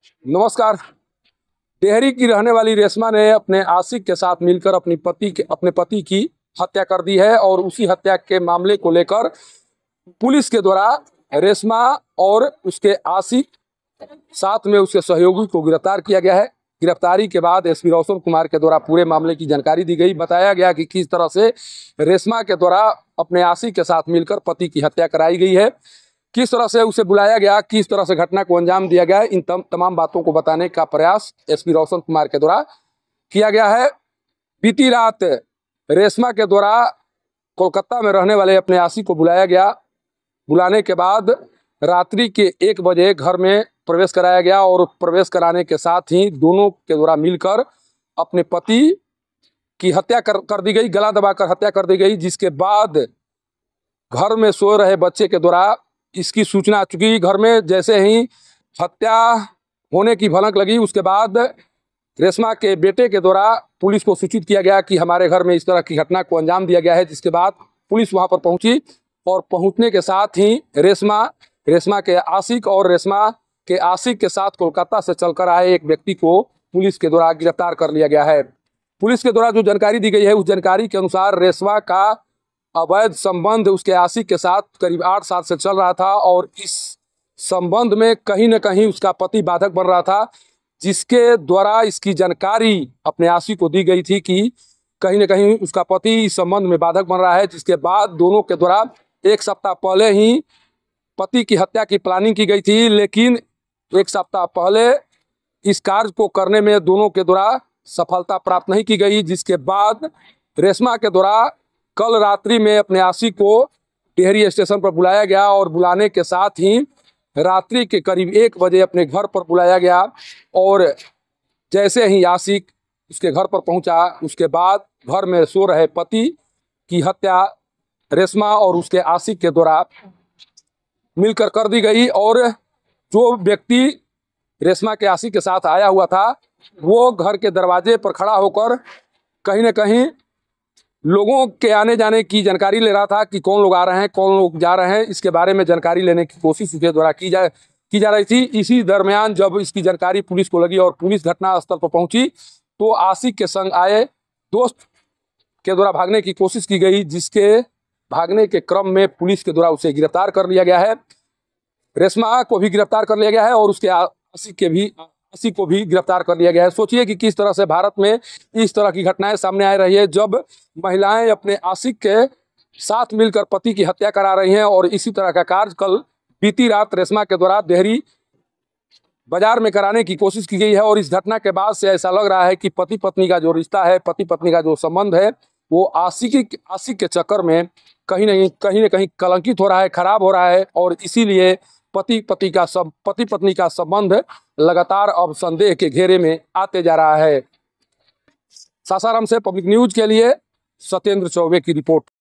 नमस्कार। टेहरी की रहने वाली रेशमा ने अपने आशिक के साथ मिलकर अपने पति की हत्या कर दी है और उसी हत्या के मामले को लेकर पुलिस के द्वारा रेशमा और उसके आशिक साथ में उसके सहयोगी को गिरफ्तार किया गया है। गिरफ्तारी के बाद एसपी रोशन कुमार के द्वारा पूरे मामले की जानकारी दी गई। बताया गया कि किस तरह से रेशमा के द्वारा अपने आशिक के साथ मिलकर पति की हत्या कराई गई है, किस तरह से उसे बुलाया गया, किस तरह से घटना को अंजाम दिया गया। इन तमाम बातों को बताने का प्रयास एसपी रोशन कुमार के द्वारा किया गया है। बीती रात रेशमा के द्वारा कोलकाता में रहने वाले अपने आशिक को बुलाया गया। बुलाने के बाद रात्रि के 1 बजे घर में प्रवेश कराया गया और प्रवेश कराने के साथ ही दोनों के द्वारा मिलकर अपने पति की हत्या कर दी गई, गला दबाकर हत्या कर दी गई। जिसके बाद घर में सो रहे बच्चे के द्वारा इसकी सूचना आ चुकी। घर में जैसे ही हत्या होने की भनक लगी, उसके बाद रेशमा के बेटे के द्वारा पुलिस को सूचित किया गया कि हमारे घर में इस तरह की घटना को अंजाम दिया गया है। जिसके बाद पुलिस वहां पर पहुंची और पहुंचने के साथ ही रेशमा के आशिक और रेशमा के आशिक के साथ कोलकाता से चलकर आए एक व्यक्ति को पुलिस के द्वारा गिरफ्तार कर लिया गया है। पुलिस के द्वारा जो जानकारी दी गई है, उस जानकारी के अनुसार रेशमा का अवैध संबंध उसके आशिक के साथ करीब 8 साल से चल रहा था और इस संबंध में कहीं न कहीं उसका पति बाधक बन रहा था, जिसके द्वारा इसकी जानकारी अपने आशिक को दी गई थी कि कहीं न कहीं उसका पति इस संबंध में बाधक बन रहा है। जिसके बाद दोनों के द्वारा 1 सप्ताह पहले ही पति की हत्या की प्लानिंग की गई थी, लेकिन 1 सप्ताह पहले इस कार्य को करने में दोनों के द्वारा सफलता प्राप्त नहीं की गई। जिसके बाद रेशमा के द्वारा कल रात्रि में अपने आशिक को टेहरी स्टेशन पर बुलाया गया और बुलाने के साथ ही रात्रि के करीब 1 बजे अपने घर पर बुलाया गया और जैसे ही आशिक उसके घर पर पहुंचा, उसके बाद घर में सो रहे पति की हत्या रेशमा और उसके आशिक के द्वारा मिलकर कर दी गई। और जो व्यक्ति रेशमा के आशिक के साथ आया हुआ था, वो घर के दरवाजे पर खड़ा होकर कहीं न कहीं लोगों के आने जाने की जानकारी ले रहा था कि कौन लोग आ रहे हैं, कौन लोग जा रहे हैं। इसके बारे में जानकारी लेने की कोशिश उसके द्वारा की जा रही थी। इसी दरमियान जब इसकी जानकारी पुलिस को लगी और पुलिस घटना स्थल पर पहुंची, तो आशिक के संग आए दोस्त के द्वारा भागने की कोशिश की गई, जिसके भागने के क्रम में पुलिस के द्वारा उसे गिरफ्तार कर लिया गया है। रेशमा को भी गिरफ्तार कर लिया गया है और उसके आशिक को भी गिरफ्तार कर लिया गया है। सोचिए कि किस तरह से भारत में इस तरह की घटनाएं सामने आ रही है, जब महिलाएं अपने आशिक के साथ मिलकर पति की हत्या करा रही हैं। और इसी तरह का कार्य कल बीती रात रेशमा के द्वारा देहरी बाजार में कराने की कोशिश की गई है। और इस घटना के बाद से ऐसा लग रहा है कि पति पत्नी का जो रिश्ता है, पति पत्नी का जो संबंध है, वो आशिक के चक्कर में कहीं न कहीं कलंकित हो रहा है, खराब हो रहा है। और इसीलिए पति पत्नी का संबंध लगातार अब संदेह के घेरे में आते जा रहा है। सासाराम से पब्लिक न्यूज के लिए सत्येंद्र चौबे की रिपोर्ट।